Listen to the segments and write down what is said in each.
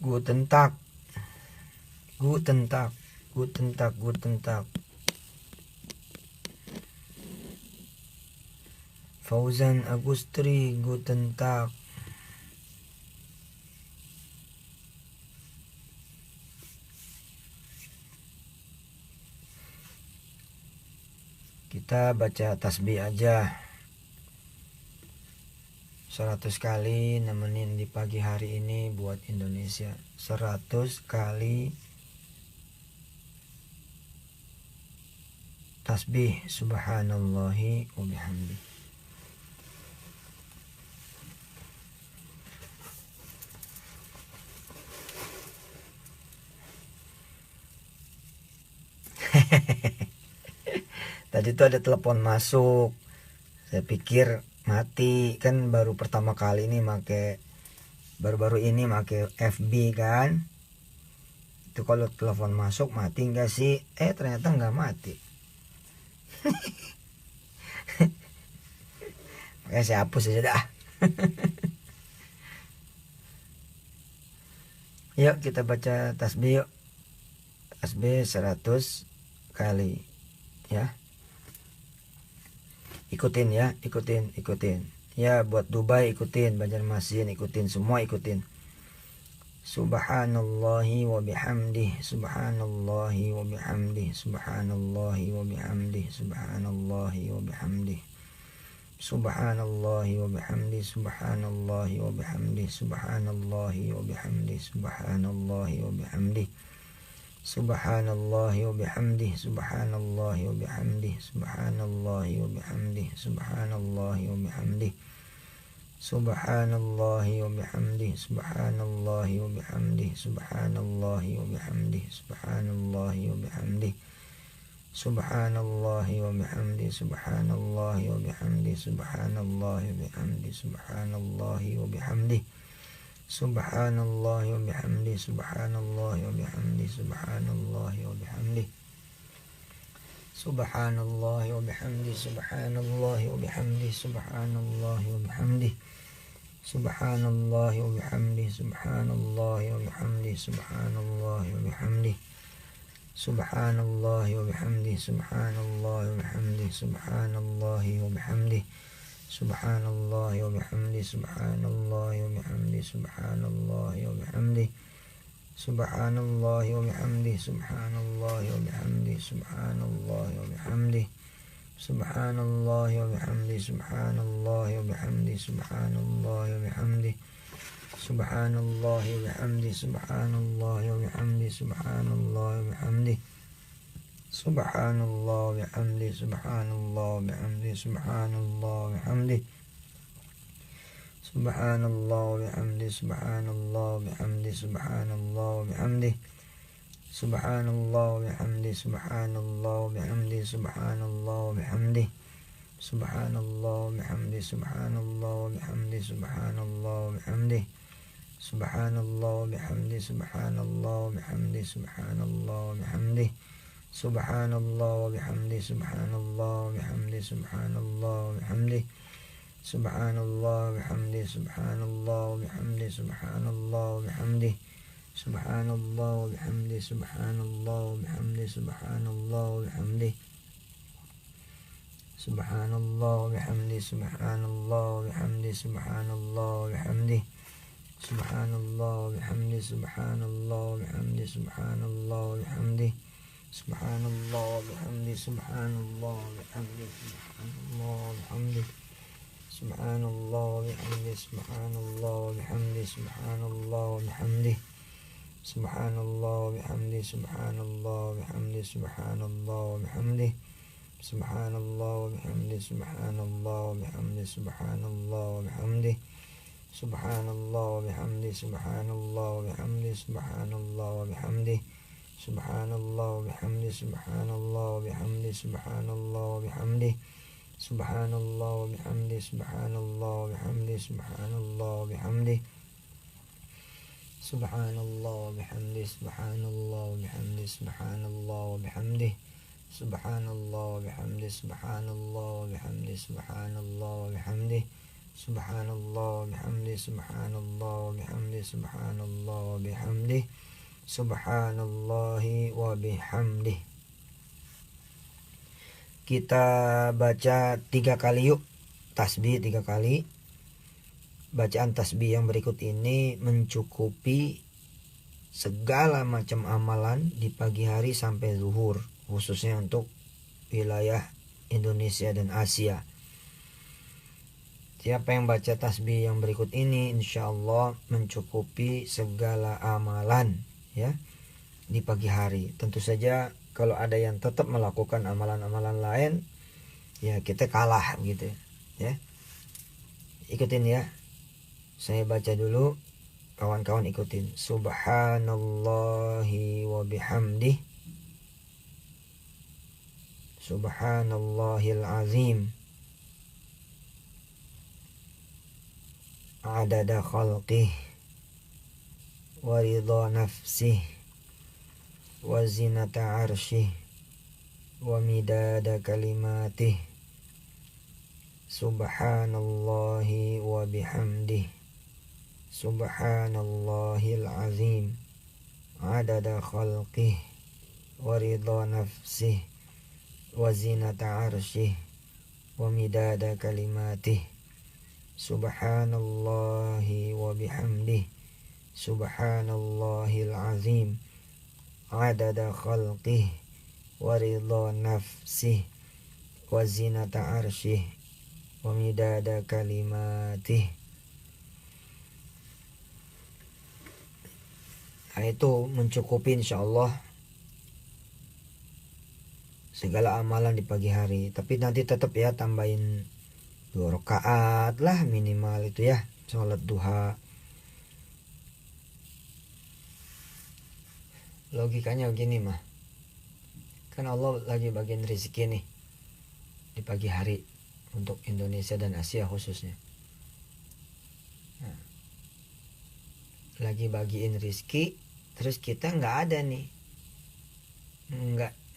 Guten Tag. Guten Tag. Guten Tag. Guten Tag. Fauzan Agustri, Guten Tag. Kita baca tasbih aja 100 kali nemenin di pagi hari ini buat Indonesia. 100 kali tasbih subhanallahi wa bihamdi. Tadi tuh ada telepon masuk. Saya pikir mati, kan baru pertama kali ini baru-baru ini make FB kan. Itu kalau telepon masuk mati enggak sih? Ternyata enggak mati. Makanya saya hapus aja dah. Yuk kita baca tasbih yuk. Tasbih 100 kali ya. Ikutin ya, ikutin. Ya, buat Dubai ikutin, Banjarmasin ikutin, semua ikutin. Subhanallahi wa bihamdih, subhanallahi wa bihamdih, subhanallahi wa bihamdih, subhanallahi wa bihamdih. Subhanallahi wa bihamdih, subhanallahi wa bihamdih, subhanallahi wa bihamdih, subhanallahi wa bihamdih. Subhanallahi wa bihamdih, subhanallahi wa bihamdih, subhanallahi wa bihamdih, subhanallahi wa bihamdih. Subhanallahi wa bihamdih, subhanallahi wa bihamdih, subhanallahi wa bihamdih, subhanallahi wa bihamdih. Subhanallahi wa bihamdih, subhanallahi wa bihamdih, subhanallahi wa bihamdih, subhanallahi wa bihamdih. Subhanallahi wa bihamdi, subhanallahi wa bihamdi, subhanallahi wa bihamdi. Subhanallahi wa bihamdi, subhanallahi wa bihamdi, subhanallahi wa bihamdi. Subhanallahi wa bihamdi, subhanallahi wa bihamdi, subhanallahi wa bihamdi. Subhanallahi wa bihamdi, subhanallahi wa bihamdi, subhanallahi wa bihamdi. Subhanallahi wa bihamdi, subhanallahi wa bihamdi, subhanallahi wa bihamdi. Subhanallahi wa bihamdi, subhanallahi wa bihamdi, subhanallahi wa bihamdi. Subhanallahi wa bihamdi, subhanallahi wa bihamdi, subhanallahi wa bihamdi. Subhanallahi wa bihamdi, subhanallahi wa bihamdi, subhanallahi wa bihamdi. Subhanallah wa bihamdi, subhanallah wa bihamdi, subhanallah wa bihamdi. Subhanallah wa bihamdi, subhanallah wa bihamdi, subhanallah wa bihamdi. Subhanallah wa bihamdi, subhanallah wa bihamdi, subhanallah wa bihamdi. Subhanallah wa bihamdi, subhanallah wa bihamdi, subhanallah wa bihamdi. Subhanallah wa bihamdi, subhanallah wa bihamdi, subhanallah wa bihamdi. Subhanallah wa bihamdi, subhanallah wa bihamdi, subhanallah wa bihamdi. Subhanallah wa bihamdi, subhanallah wa bihamdi, subhanallah wa bihamdi. Subhanallah wa bihamdi, subhanallah wa bihamdi, subhanallah wa bihamdi. Subhanallah wa bihamdi, subhanallah wa bihamdi, subhanallah wa bihamdi. Subhanallah wa bihamdi, subhanallah wa bihamdi, subhanallah wa bihamdi. Subhanallah wa bihamdi, subhanallah wa bihamdi, subhanallah wa bihamdi. Subhanallah wa bihamdi, subhanallah wa bihamdi, subhanallah wa bihamdi. Subhanallah wa bihamdi, subhanallah wa bihamdi, subhanallah wa bihamdi. Subhanallah wa bihamdi, subhanallah wa bihamdi, subhanallah wa bihamdi. Subhanallah wa bihamdi, subhanallah wa bihamdi, subhanallah wa bihamdi. Subhanallah wa bihamdi, subhanallah wa bihamdi, subhanallah wa bihamdi. Subhanallah wa bihamdi, subhanallah wa bihamdi, subhanallah wa bihamdi. Subhanallah wa bihamdi, subhanallah wa bihamdi, subhanallah wa bihamdi. Subhanallah wa bihamdi, subhanallah wa bihamdi, subhanallah wa bihamdi. Subhanallah bihamdi, subhanallah bihamdi, subhanallah bihamdi, subhanallahi wa bihamdi. Kita baca 3 kali yuk, tasbih 3 kali. Bacaan tasbih yang berikut ini mencukupi segala macam amalan di pagi hari sampai zuhur, khususnya untuk wilayah Indonesia dan Asia. Siapa yang baca tasbih yang berikut ini insya Allah mencukupi segala amalan ya di pagi hari. Tentu saja kalau ada yang tetap melakukan amalan-amalan lain, ya kita kalah gitu ya. Ikutin ya. Saya baca dulu, kawan-kawan ikutin. Subhanallahi wa bihamdih. Subhanallahil azim. Adada khalqih wa ridha nafsih wa zinata arshih wa midada kalimatih. Subhanallahi wa bihamdih. Subhanallahil azim. Adada khalqih wa ridha nafsih wa zinata arshih wa midada kalimatih. Subhanallahi wa bihamdih. Subhanallahil azim. Adada khalqih wa ridha nafsih wa zinata arshih wa midada kalimatih. Nah, itu mencukupi insyaallah segala amalan di pagi hari. Tapi nanti tetap ya tambahin 2 rakaat lah minimal itu ya, sholat duha. Logikanya begini mah, kan Allah lagi bagian rezeki nih di pagi hari untuk Indonesia dan Asia khususnya. Nah, lagi bagiin rezeki, terus kita nggak ada nih,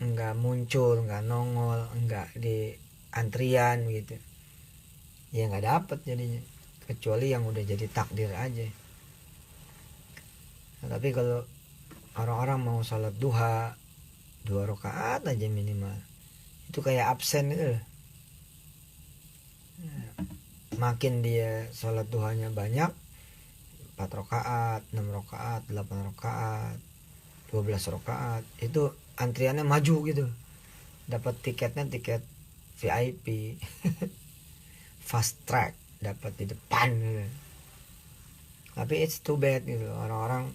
nggak muncul, nggak nongol, nggak di antrian gitu. Ya nggak dapet jadinya, kecuali yang udah jadi takdir aja. Nah, tapi kalau orang-orang mau salat duha 2 rakaat aja minimal, itu kayak absen gitu loh. Nah, makin dia salat duhanya banyak, 4 rakaat, 6 rakaat, 8 rakaat, 12 rakaat, itu antriannya maju gitu, dapat tiketnya tiket VIP. Fast track, dapat di depan gitu. Tapi it's too bad gitu, orang-orang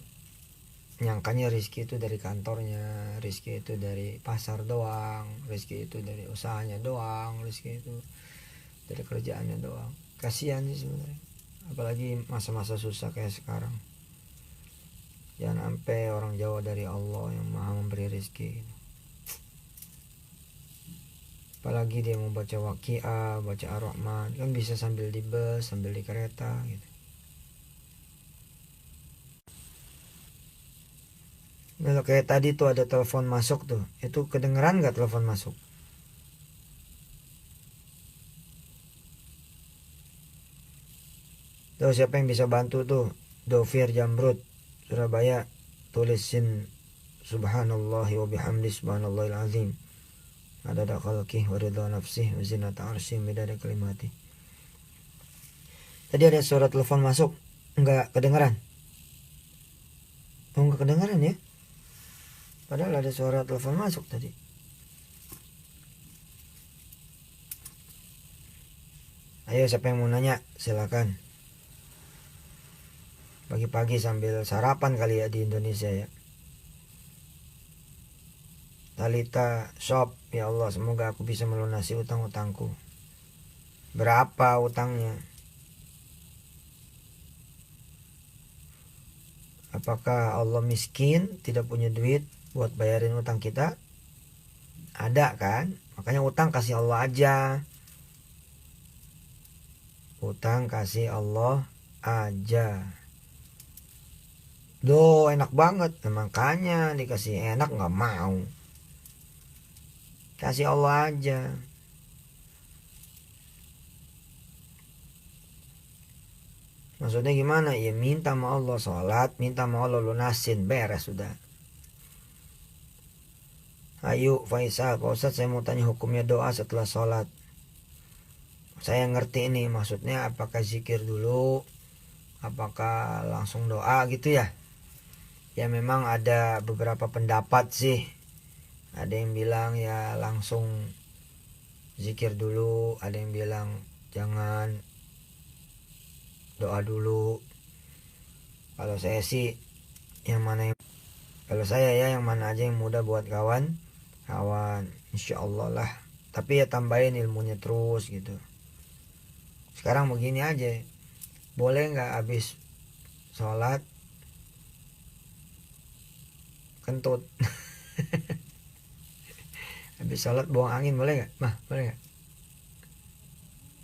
nyangkanya rezeki itu dari kantornya, rezeki itu dari pasar doang, rezeki itu dari usahanya doang, rezeki itu dari kerjaannya doang. Kasihan sih sebenarnya, apalagi masa-masa susah kayak sekarang. Jangan sampai orang jauh dari Allah yang maha memberi rezeki gitu. Apalagi dia mau baca Waqiah, baca Ar-Rahman, kan bisa sambil di bus, sambil di kereta gitu. Kalau kayak tadi tuh ada telepon masuk tuh, itu kedengeran gak telepon masuk? Tuh siapa yang bisa bantu tuh? Dovir Jamrud, Surabaya, tulisin Subhanallahi wa bihamdi subhanallahil azim. Adada khalqih wa ridha nafsih wa zinata arsyih midada kalimati. Tadi ada suara telepon masuk, enggak kedengaran? Oh, enggak kedengaran ya? Padahal ada suara telepon masuk tadi. Ayo siapa yang mau nanya silakan. Pagi-pagi sambil sarapan kali ya di Indonesia ya. Talita Shop, ya Allah semoga aku bisa melunasi utang-utangku. Berapa utangnya? Apakah Allah miskin, tidak punya duit buat bayarin utang kita? Ada kan? Makanya utang kasih Allah aja. Utang kasih Allah aja. Duh enak banget. Nah, makanya dikasih enak gak mau. Kasih Allah aja. Maksudnya gimana? Ya minta sama Allah, sholat, minta sama Allah, lunasin, beres sudah. Ayo Faisal, Pak Ustadz saya mau tanya hukumnya doa setelah sholat. Saya ngerti ini maksudnya, apakah zikir dulu, apakah langsung doa gitu ya. Ya memang ada beberapa pendapat sih. Ada yang bilang ya langsung zikir dulu, ada yang bilang jangan, doa dulu. Kalau saya sih yang mana yang, kalau saya ya yang mana aja yang mudah buat kawan insya Allah lah. Tapi ya tambahin ilmunya terus gitu. Sekarang begini aja, boleh nggak habis sholat kentut? Habis sholat buang angin boleh nggak? Mah boleh nggak?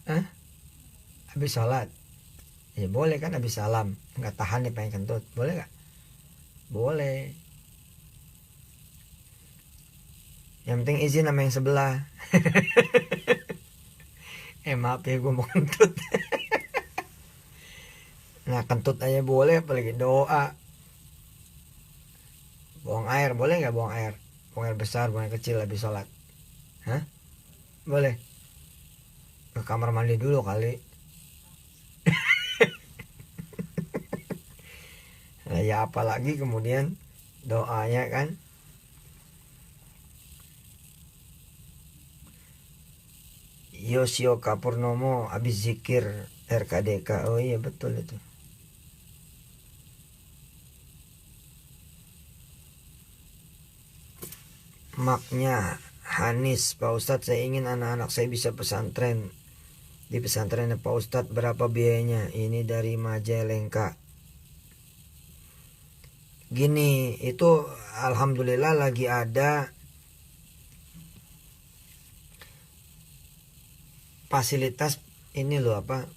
Hah? Habis sholat ya boleh kan, habis salam nggak tahan nih pengen kentut, boleh nggak? Boleh, yang penting izin sama yang sebelah. Maaf ya gue mau kentut. Nah kentut aja boleh, apalagi doa. Buang air boleh nggak? Buang air besar, buang air kecil habis sholat? Hah? Boleh? Ke kamar mandi dulu kali. Nah ya apalagi kemudian doanya kan. Yosio Kapurnomo habis zikir RKDK. Oh iya betul itu. Maknya Hanis, Pak Ustadz saya ingin anak-anak saya bisa pesantren. Di pesantrennya Pak Ustadz berapa biayanya? Ini dari Majalengka. Gini, itu alhamdulillah lagi ada fasilitas ini loh, apa,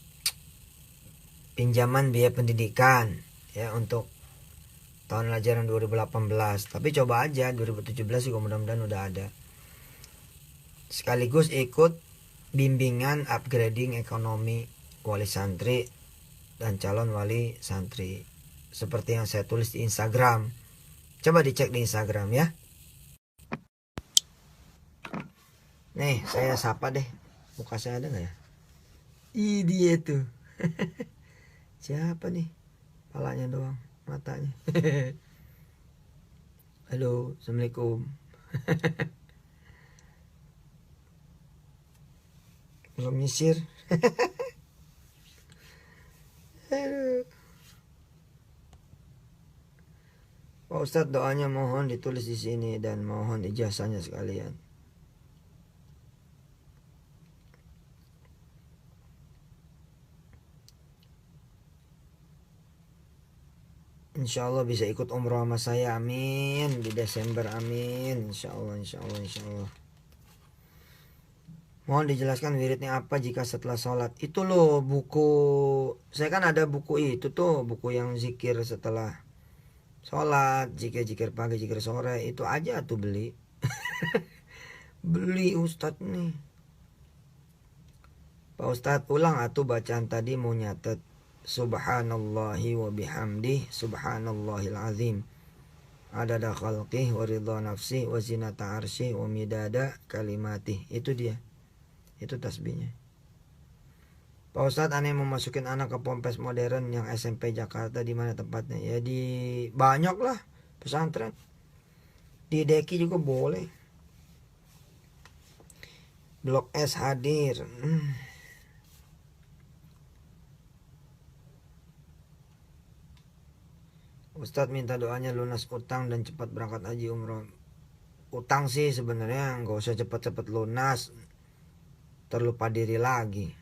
pinjaman biaya pendidikan ya untuk tahun ajaran 2018. Tapi coba aja 2017 juga mudah-mudahan udah ada. Sekaligus ikut bimbingan upgrading ekonomi wali santri dan calon wali santri, seperti yang saya tulis di Instagram. Coba dicek di Instagram ya. Nih saya sapa deh, muka saya ada nggak ya? Ih dia tuh. Siapa nih? Palanya doang, matanya. Halo, assalamualaikum. Belum nyisir. Pak Ustadz doanya mohon ditulis di sini dan mohon ijazahnya sekalian. Insya Allah bisa ikut umroh sama saya, amin, di Desember, amin, insya Allah, insya Allah, insya Allah. Mohon dijelaskan wiridnya apa jika setelah sholat. Itu loh buku, saya kan ada buku itu tuh, buku yang zikir setelah sholat, zikir pagi, zikir sore, itu aja tuh beli. Beli Ustadz nih. Pak Ustadz ulang atuh bacaan tadi, mau nyatet. Subhanallahi wa bihamdih, subhanallahil azim, adada khalqih wa ridha nafsih wa zinata arsyih wa midada kalimatih. Itu dia, itu tasbihnya. Pak Ustadz aneh mau masukin anak ke Ponpes modern yang SMP Jakarta, di mana tempatnya? Ya di banyak lah pesantren, di Deki juga boleh. Blok S hadir. Ustadz minta doanya lunas utang dan cepat berangkat haji umroh. Utang sih sebenarnya nggak usah cepat-cepat lunas, terlupa diri lagi.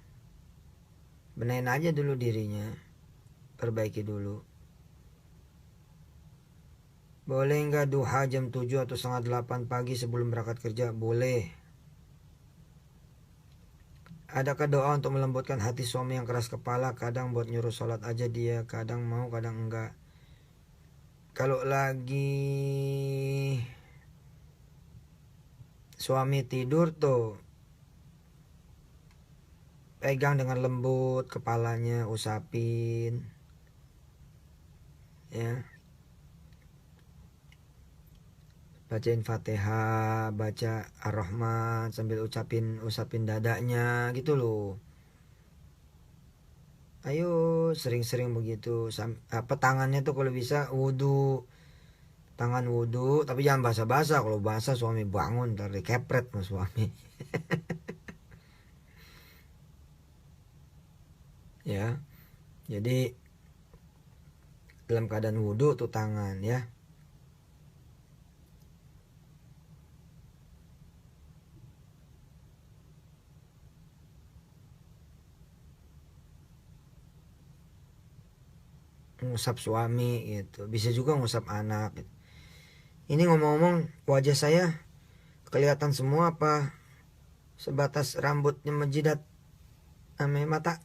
Benahin aja dulu dirinya, perbaiki dulu. Boleh nggak duha jam 7 atau setengah 8 pagi sebelum berangkat kerja? Boleh. Adakah doa untuk melembutkan hati suami yang keras kepala? Kadang buat nyuruh sholat aja dia, kadang mau kadang enggak. Kalau lagi suami tidur tuh pegang dengan lembut kepalanya, usapin. Ya. Bacain Fatihah, baca Ar-Rahman sambil usapin dadanya gitu loh. Ayo sering-sering begitu. Tangannya tuh kalau bisa wudhu, tangan wudhu, tapi jangan basah-basah. Kalau basah suami bangun ntar dikepret sama suami. Ya, jadi dalam keadaan wudhu tuh tangan ya. Ngusap suami gitu, bisa juga ngusap anak gitu. Ini ngomong-ngomong, wajah saya kelihatan semua apa sebatas rambutnya menjidat ame mata?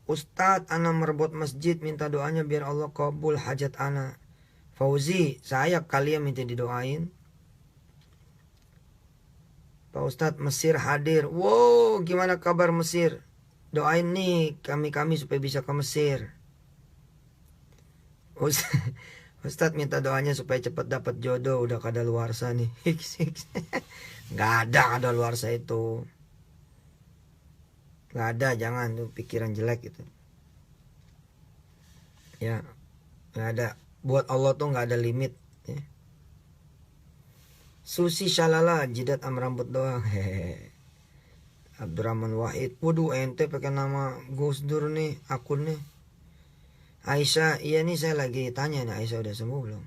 Ustadz, ana merebut masjid, minta doanya biar Allah kabul hajat ana. Fauzi, saya kalian minta didoain. Pak Ustadz, Mesir hadir. Wow, gimana kabar Mesir? Doain nih kami supaya bisa ke Mesir. Ustadz minta doanya supaya cepat dapat jodoh, udah kadaluarsa nih. Nggak ada kadaluarsa itu. Nggak ada, jangan tuh pikiran jelek gitu. Ya, nggak ada. Buat Allah tuh nggak ada limit. Ya. Susi Shalala, jidat am rambut doang. Hehehe. Abdurrahman Wahid, waduh ente pakai nama Gus Dur nih akunnya. Aisyah, iya nih saya lagi tanya nih, Aisyah udah sembuh belum?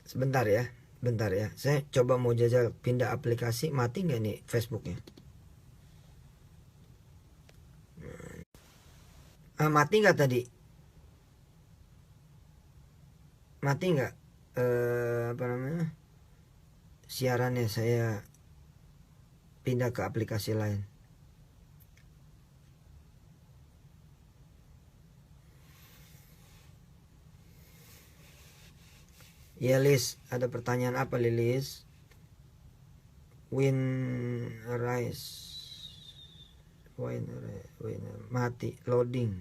Sebentar ya, bentar ya. Saya coba mau jajal pindah aplikasi, mati nggak nih Facebooknya? Mati nggak tadi? Mati nggak? Apa namanya? Siarannya saya pindah ke aplikasi lain. Ya Lis, ada pertanyaan apa Lilis? Win mati loading.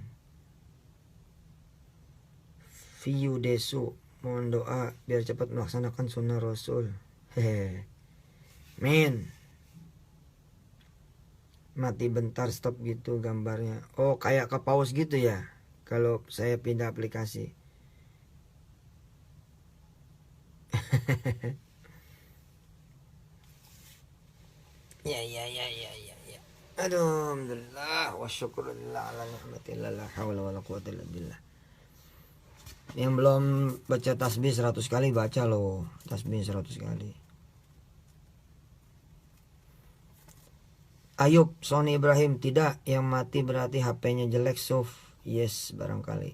View Desu, mohon doa biar cepat melaksanakan sunnah Rasul. Hehe. Min. Mati bentar stop gitu gambarnya. Oh, kayak ke pause gitu ya. Kalau saya pindah aplikasi. Ya. Aduh, alhamdulillah wa syukurillah ala ni'matillah la haula wala quwwata illa billah. Yang belum baca tasbih 100 kali baca loh. Tasbih 100 kali. Ayub, Sony Ibrahim, tidak. Yang mati berarti HP-nya jelek, Suf. Yes, barangkali.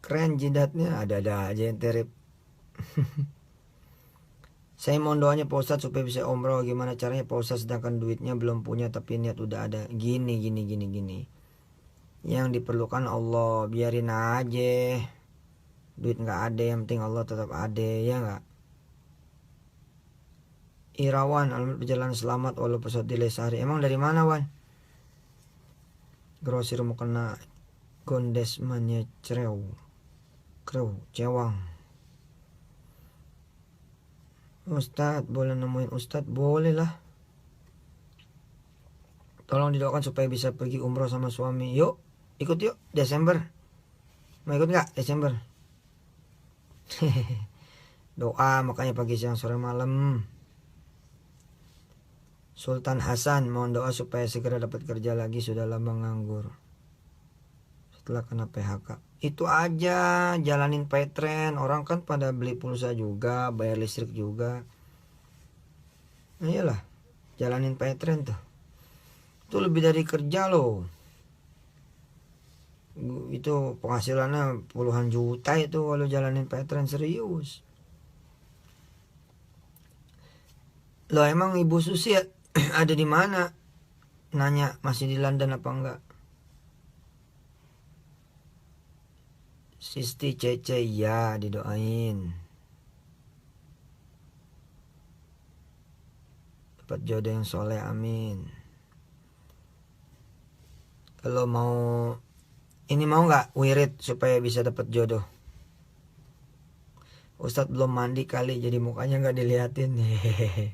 Keren jidatnya, ada-ada aja yang terip. Saya mohon doanya Pak Ustadz supaya bisa umroh. Gimana caranya Pak Ustadz sedangkan duitnya belum punya tapi niat udah ada. Gini. Yang diperlukan Allah, biarin aja. Duit gak ada, yang penting Allah tetap ada, ya gak? Irawan, alamat perjalanan selamat walau pesawat delay sehari. Emang dari mana Wan? Grosir mau kena gondesmannya cewang. Ustadz, boleh nemuin Ustadz? Boleh lah. Tolong didoakan supaya bisa pergi umroh sama suami. Yuk, ikut yuk, Desember. Mau ikut gak Desember? Doa makanya pagi siang sore malam. Sultan Hasan, mohon doa supaya segera dapat kerja lagi, sudah lama nganggur setelah kena PHK. Itu aja, jalanin Paytren. Orang kan pada beli pulsa juga, bayar listrik juga. Nah, iyalah, jalanin Paytren tuh. Itu lebih dari kerja loh. Itu penghasilannya puluhan juta itu kalau jalanin Paytren, serius. Loh emang Ibu Susi ada di mana? Nanya masih di London apa enggak? Sisti Cece, ya didoain. dapat jodoh yang soleh, amin. Kalau mau nggak wirid supaya bisa dapat jodoh? Ustadz belum mandi kali jadi mukanya nggak diliatin. Hehehe.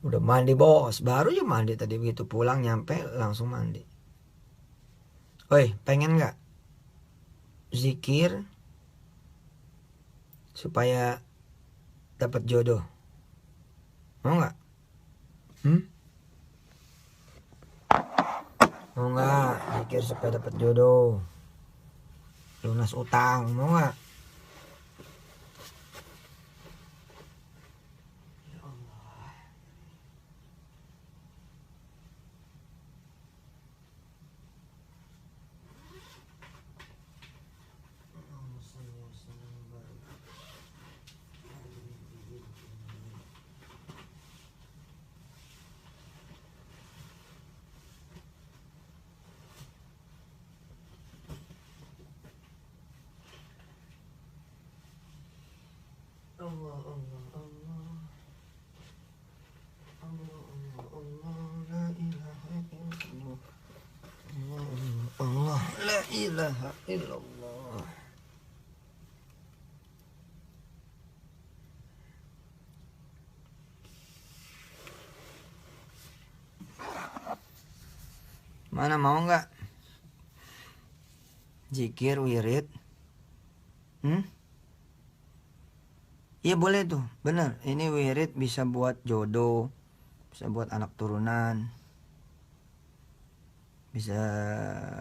Udah mandi bos, baru aja mandi tadi, begitu pulang nyampe langsung mandi. Oi, pengen nggak zikir supaya dapat jodoh? Mau nggak? Mau nggak zikir supaya dapat jodoh? Lunas utang, mau nggak? Allah Allah Allah Allah Allah Allah, la ilaha illallah, Allah Allah, la ilaha illallah. Mana mau nggak zikir wirid? Iya boleh tuh, bener. Ini wirid bisa buat jodoh, bisa buat anak turunan, bisa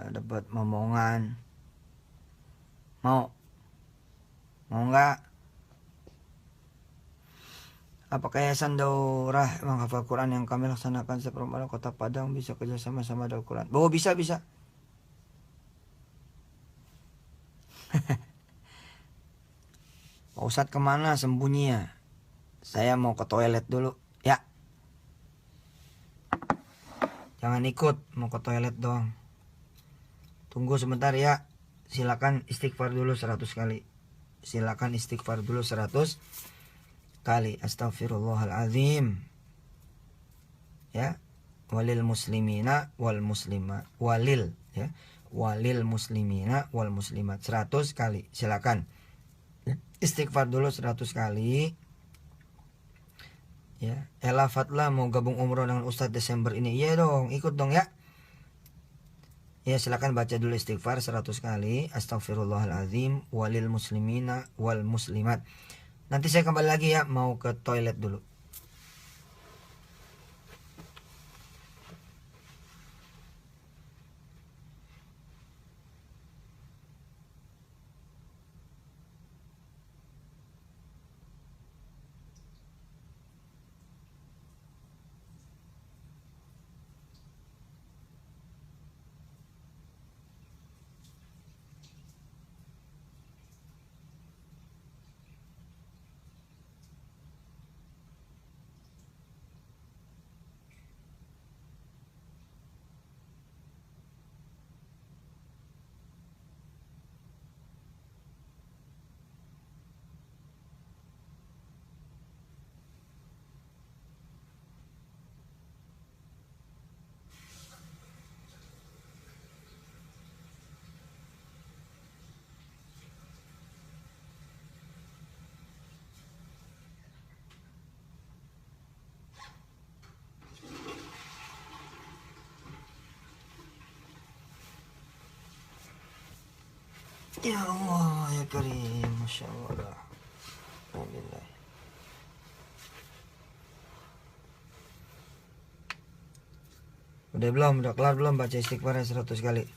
dapat momongan. Mau nggak? Apakah Yayasan Daurah menghafal Quran yang kami laksanakan setiap Ramadan Kota Padang bisa kerjasama sama Daul Quran? Oh bisa. Pak Ustadz kemana sembunyi ya? Saya mau ke toilet dulu ya. Jangan ikut, mau ke toilet doang. Tunggu sebentar ya. Silakan istighfar dulu 100 kali. Silakan istighfar dulu 100 kali. Astagfirullahaladzim. Ya. Walil muslimina wal muslimat. Walil ya. Walil muslimina wal muslimat 100 kali. Silakan. Istighfar dulu 100 kali. Ya, Ella Fatla mau gabung umroh dengan Ustadz Desember ini. Iya dong, ikut dong ya. Ya, silakan baca dulu istighfar 100 kali. Astagfirullahaladzim walil muslimina wal muslimat. Nanti saya kembali lagi ya, mau ke toilet dulu. Ya Allah ya Karim, Masya Allah. Alhamdulillah. Udah belum? Udah kelar belum baca istighfarnya 100 kali?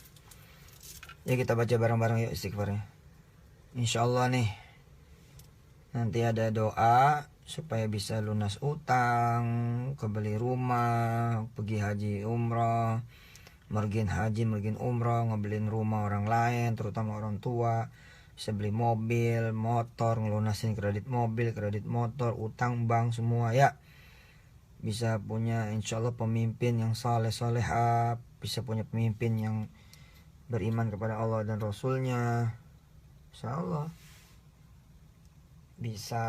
Ya kita baca bareng-bareng yuk istighfarnya. Insya Allah nih nanti ada doa supaya bisa lunas utang, kebeli rumah, pergi haji umroh, mergin haji, mergin umroh, ngebeliin rumah orang lain, terutama orang tua, bisa beli mobil, motor, ngelunasin kredit mobil, kredit motor, utang bank semua ya. Bisa punya insya Allah pemimpin yang saleh-salehah, bisa punya pemimpin yang beriman kepada Allah dan Rasulnya, insya Allah bisa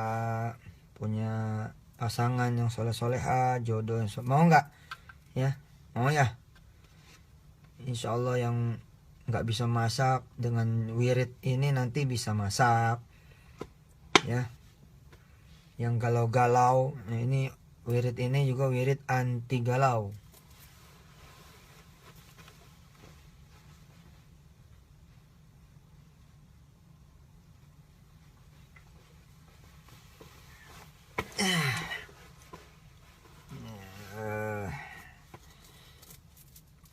punya pasangan yang soleh-soleha, jodoh yang mau nggak? Ya, mau ya? Insya Allah yang nggak bisa masak dengan wirid ini nanti bisa masak, ya. Yang galau-galau, nah ini wirid ini juga wirid anti galau.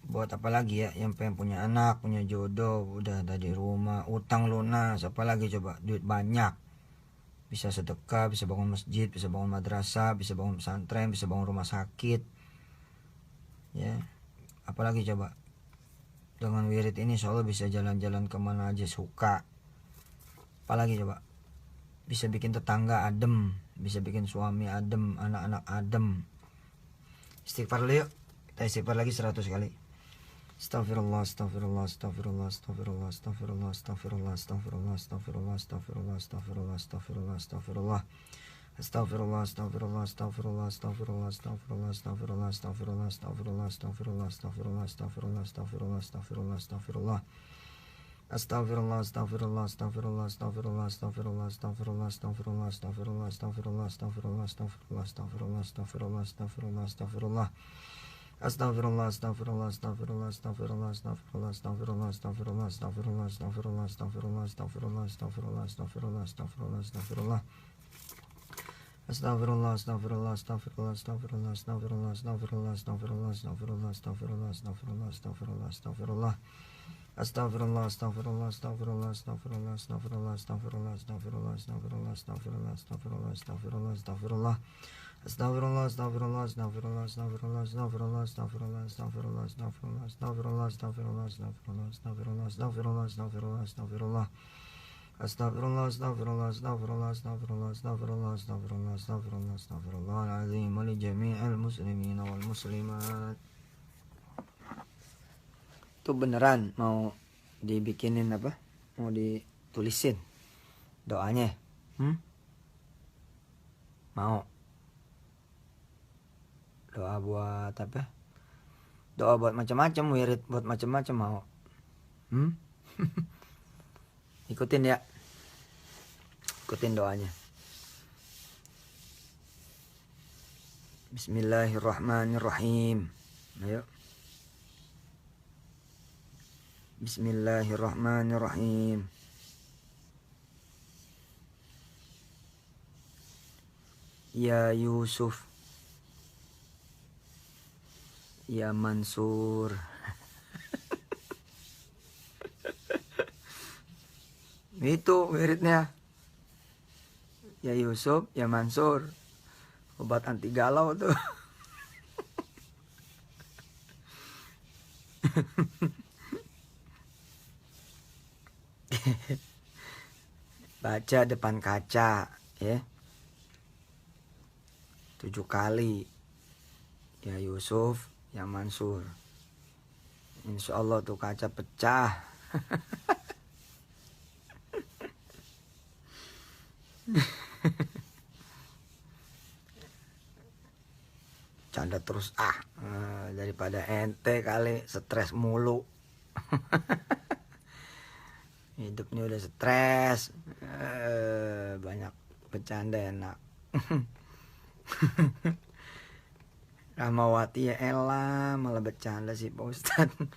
Buat apa lagi ya, yang pengen punya anak, punya jodoh, udah ada di rumah, utang lunas, apa lagi coba, duit banyak, bisa sedekah, bisa bangun masjid, bisa bangun madrasah, bisa bangun pesantren, bisa bangun rumah sakit, ya, apalagi coba. Dengan wirid ini insya Allah bisa jalan-jalan kemana aja suka. Apalagi coba, bisa bikin tetangga adem, bisa bikin suami adem, anak-anak adem. Istighfar dulu yuk, kita istighfar lagi 100 kali. Astagfirullah, astagfirullah, astagfirullah, astagfirullah, astagfirullah, astagfirullah, astagfirullah, astagfirullah, astagfirullah, astagfirullah, astagfirullah, astagfirullah. Astagfirullah, astagfirullah, astagfirullah, astagfirullah, astagfirullah, astagfirullah, astagfirullah, astagfirullah, astagfirullah, astagfirullah, astagfirullah, astagfirullah, astagfirullah, astagfirullah. Astagfirullah, astagfirullah, astagfirullah, astagfirullah, astagfirullah, astagfirullah, astagfirullah, astagfirullah, astagfirullah, astagfirullah, astagfirullah, astagfirullah, astagfirullah, astagfirullah, astagfirullah. Astagfirullah, astagfirullah, astagfirullah, astagfirullah, astagfirullah, astagfirullah, astagfirullah, astagfirullah, astagfirullah, astagfirullah, astagfirullah, astagfirullah, astagfirullah, astagfirullah, astagfirullah. Astagfirullah, astagfirullah, astagfirullah, astagfirullah, astagfirullah, astagfirullah, astagfirullah, astagfirullah, astagfirullah, astagfirullah, astagfirullah, astagfirullah. Astagfirullah, astagfirullah, astagfirullah, astagfirullah, astagfirullah, astagfirullah, astagfirullah, astagfirullah, astagfirullah, astagfirullah, astagfirullah, astagfirullah. Astagfirullah, astagfirullah, astagfirullah, astagfirullah, astagfirullah, astagfirullah, astagfirullah, astagfirullah, astagfirullah, astagfirullah, astagfirullah, astagfirullah, astagfirullah, astagfirullah, astagfirullah. Astagfirullah, astagfirullah, astagfirullah, astagfirullah, astagfirullah, astagfirullah, astagfirullah, astagfirullah al-azim wa li jami'il muslimin wal muslimat. Itu beneran mau dibikinin apa? Mau ditulisin doanya? Mau? Doa buat apa? Doa buat macam-macam, wirid buat macam-macam mau? Ikutin ya. Ikutin doanya. Bismillahirrahmanirrahim. Ayo. Bismillahirrahmanirrahim. Ya Yusuf, ya Mansur, itu wiridnya. Ya Yusuf, ya Mansur, obat anti galau tuh. Baca depan kaca ya 7 kali. Ya Yusuf, ya Mansur. Insya Allah tuh kaca pecah. Canda terus daripada ente kali stres mulu. Hidupnya udah stres, banyak bercanda enak. Rahmawati ya elah malah bercanda sih Pak Ustadz.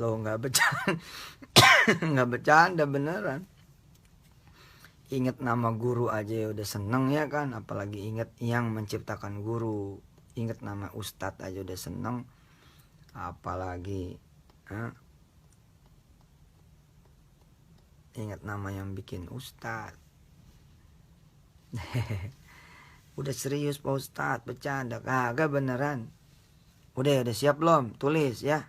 Lo nggak bercanda, nggak bercanda beneran. Ingat nama guru aja udah seneng ya kan, apalagi ingat yang menciptakan guru. Ingat nama Ustadz aja udah seneng, apalagi ingat nama yang bikin Ustadz. Udah serius Pak Ustadz, bercanda kagak beneran. Udah siap belum? Tulis ya.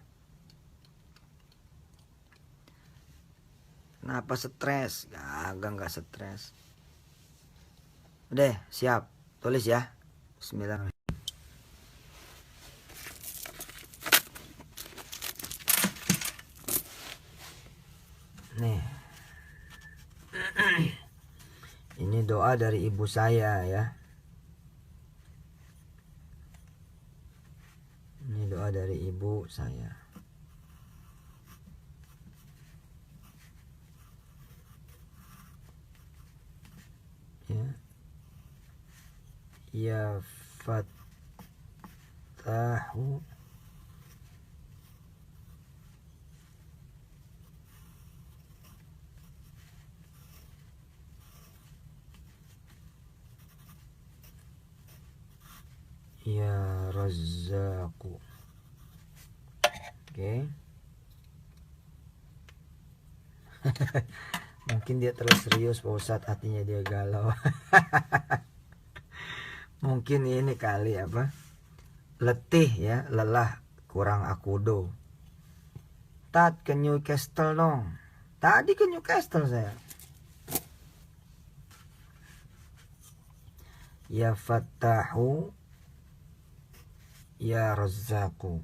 Kenapa stres? Kagak stres. Udah siap, tulis ya. Bismillahirrahmanirrahim. Nih. Ini doa dari ibu saya ya. ibu saya. Ya. Ya Fattahu Ya Razzaqu. Oke. Mungkin dia terlalu serius Pak Ustadz, hatinya dia galau. Mungkin ini kali apa, letih ya, lelah, kurang akudo. Tat ke Newcastle dong. Tadi ke Newcastle saya. Ya Fattahu Ya Razzaqu.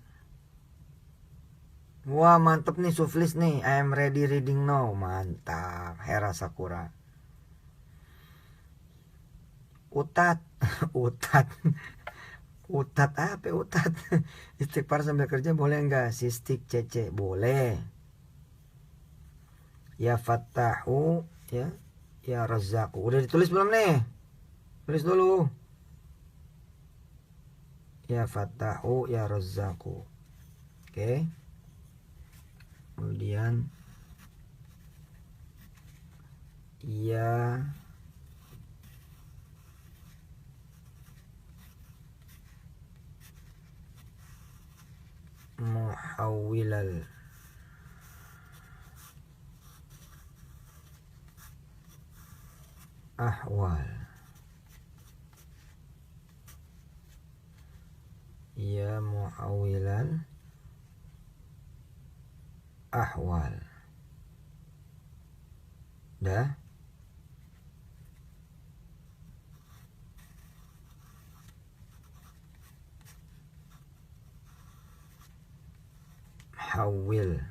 Wah mantep nih Suflis nih. I am ready reading now. Mantap. Hera Sakura. Utat. Utat. Utat apa utat? Istighfar sambil kerja boleh enggak? Sistik cece boleh. Ya Fattahu ya. Ya Razzaqu. Udah ditulis belum nih? Tulis dulu. Ya Fattahu Ya Razzaqu. Oke. Kemudian Ya Muhawwilal Ahwal. Ya Muhawwilal Ahwal. Dah. Hawil.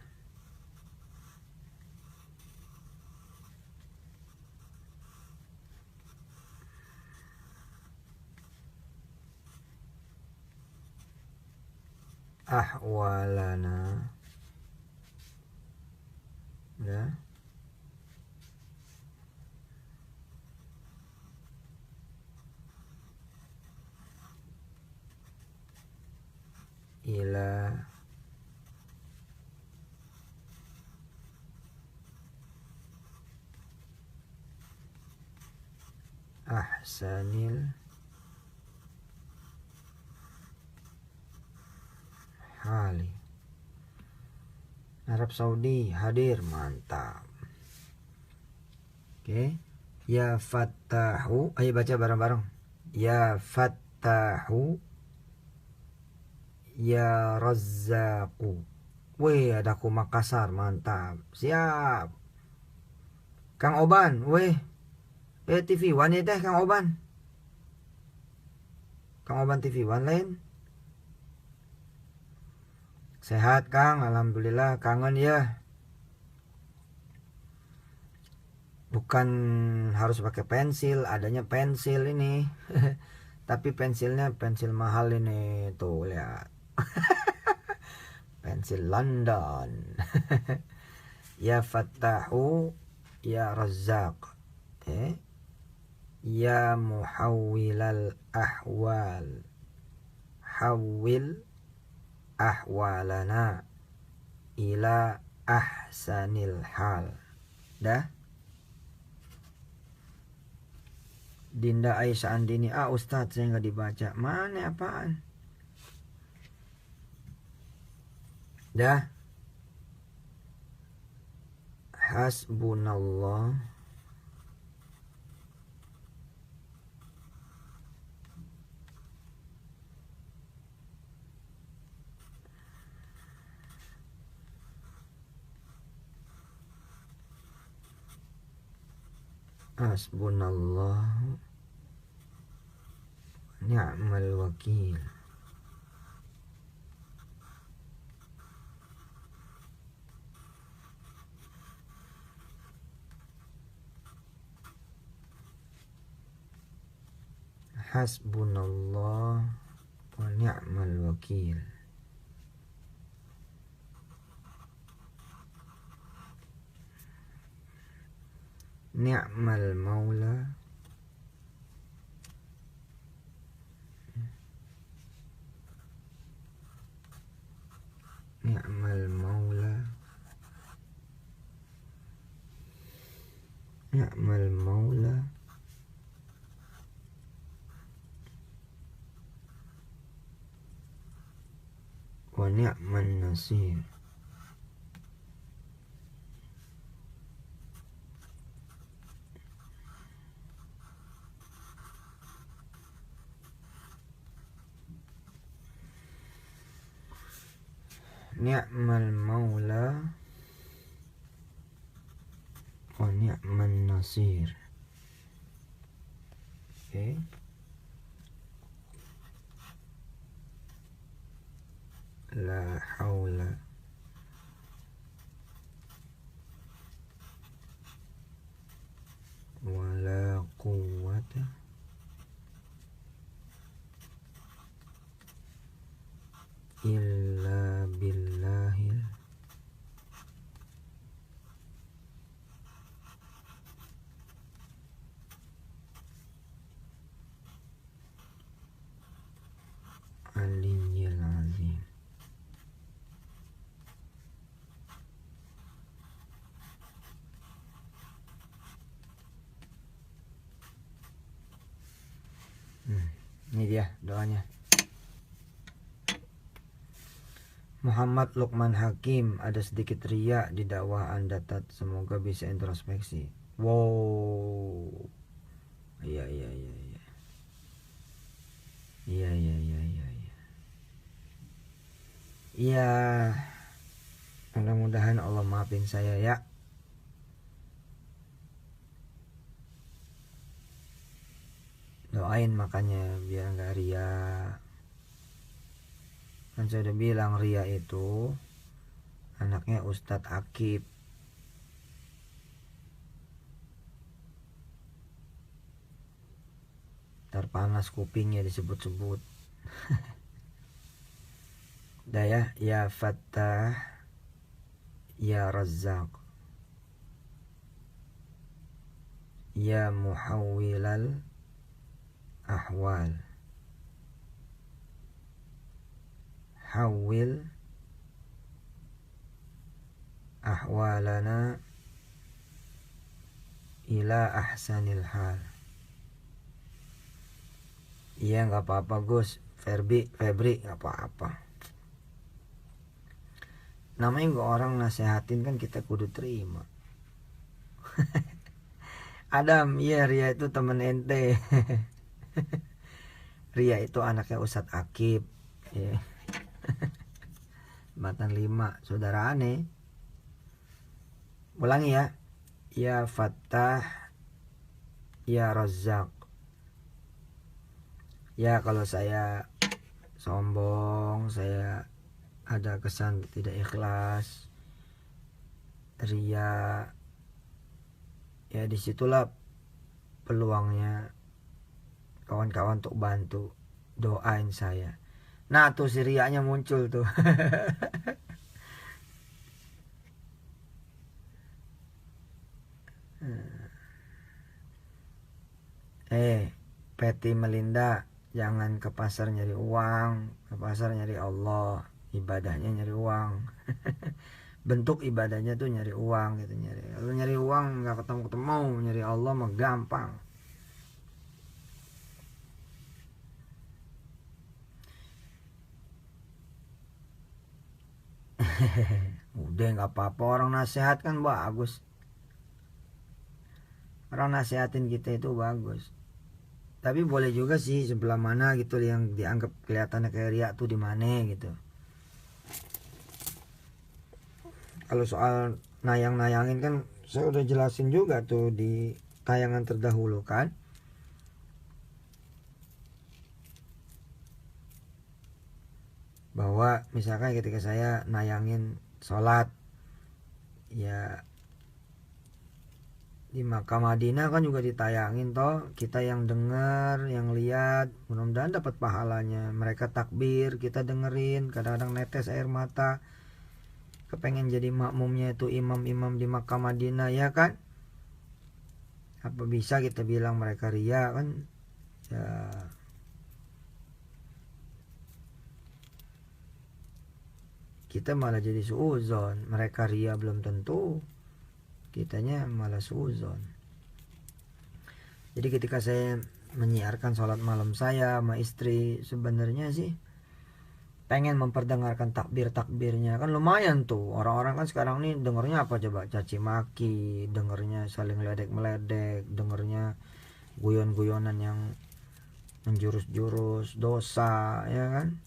Ahwalana. Dah. Ila ahsanil hali. Arab Saudi hadir, mantap. Oke. Ya Fattahu, ayo baca bareng-bareng. Ya Fattahu Ya Razzaqu. Wih, ada aku Makassar, mantap. Siap. Kang Oban, wih. TV One ya teh Kang Oban. Kang Oban TV One lain. Sehat Kang, alhamdulillah, kangen ya. Bukan harus pakai pensil, adanya pensil ini. Tapi pensilnya pensil mahal ini, tuh lihat. Pensil London. Ya Fattahu Ya Razzaq. Ya Muhawwilal Ahwal. Hawwil ahwalana ila ahsanil hal. Dah. Dinda Aisyah Andini. Ustadz saya nggak dibaca. Mana apaan? Dah. Hasbunallah Hasbunallah ni'mal wakil. Hasbunallah wa ni'mal wakil. ni'mal maula, ni'mal maula, ni'mal maula, wa ni'man nasir. Ni'mal maula wa ni'man nasir. Oke. La haula wala quwwata illa billahil aliyyil azim. Ini dia doanya. Muhammad Lukman Hakim, ada sedikit riya di dakwah Anda, Tat. Semoga bisa introspeksi. Wow. Iya. Iya. Mudah-mudahan Allah maafin saya ya. Doain makanya biar nggak ria. Kan saya udah bilang ria itu anaknya Ustadz Akib. Terpanas kupingnya disebut-sebut. Dah ya Fattah, ya Razzaq, ya Muhawwilal ahwal, hawwil ahwalana ila ahsanil hal. Iya nggak apa-apa Gus, Febri nggak apa-apa. Namanya nggak orang nasehatin kan kita kudu terima. Adam, iya Ria itu temen ente. Ria itu anaknya Ustadz Akib ya. Batan 5, saudara aneh. Ulangi ya. Ya Fattah, ya Razzaq. Ya kalau saya sombong, saya ada kesan tidak ikhlas, ria, ya disitulah peluangnya kawan-kawan untuk bantu, doain saya. Nah tuh si riaknya muncul tuh. Peti Melinda, jangan ke pasar nyari uang, ke pasar nyari Allah, ibadahnya nyari uang. Bentuk ibadahnya tuh nyari uang gitu, kalau nyari uang nggak ketemu, nyari Allah mah gampang. Udah nggak apa-apa, orang nasihat kan bagus, orang nasihatin kita itu bagus. Tapi boleh juga sih sebelah mana gitu yang dianggap kelihatannya kayak riak tuh di mana gitu. Kalau soal nayangin kan saya udah jelasin juga tuh di tayangan terdahulu kan. Bahwa misalkan ketika saya nayangin sholat ya di Makkah Madinah kan juga ditayangin toh, kita yang dengar, yang lihat, mudah-mudahan dapat pahalanya. Mereka takbir, kita dengerin, kadang-kadang netes air mata, kepengen jadi makmumnya itu imam-imam di Makkah Madinah ya kan. Apa bisa kita bilang mereka ria kan? Ya, kita malah jadi suuzon. Mereka ria belum tentu, kitanya malah suuzon. Jadi ketika saya menyiarkan sholat malam saya sama istri, sebenarnya sih pengen memperdengarkan takbir-takbirnya. Kan lumayan tuh, orang-orang kan sekarang nih dengernya apa coba, caci maki, dengernya saling ledek-meledek, dengernya guyon-guyonan yang menjurus-jurus dosa, ya kan?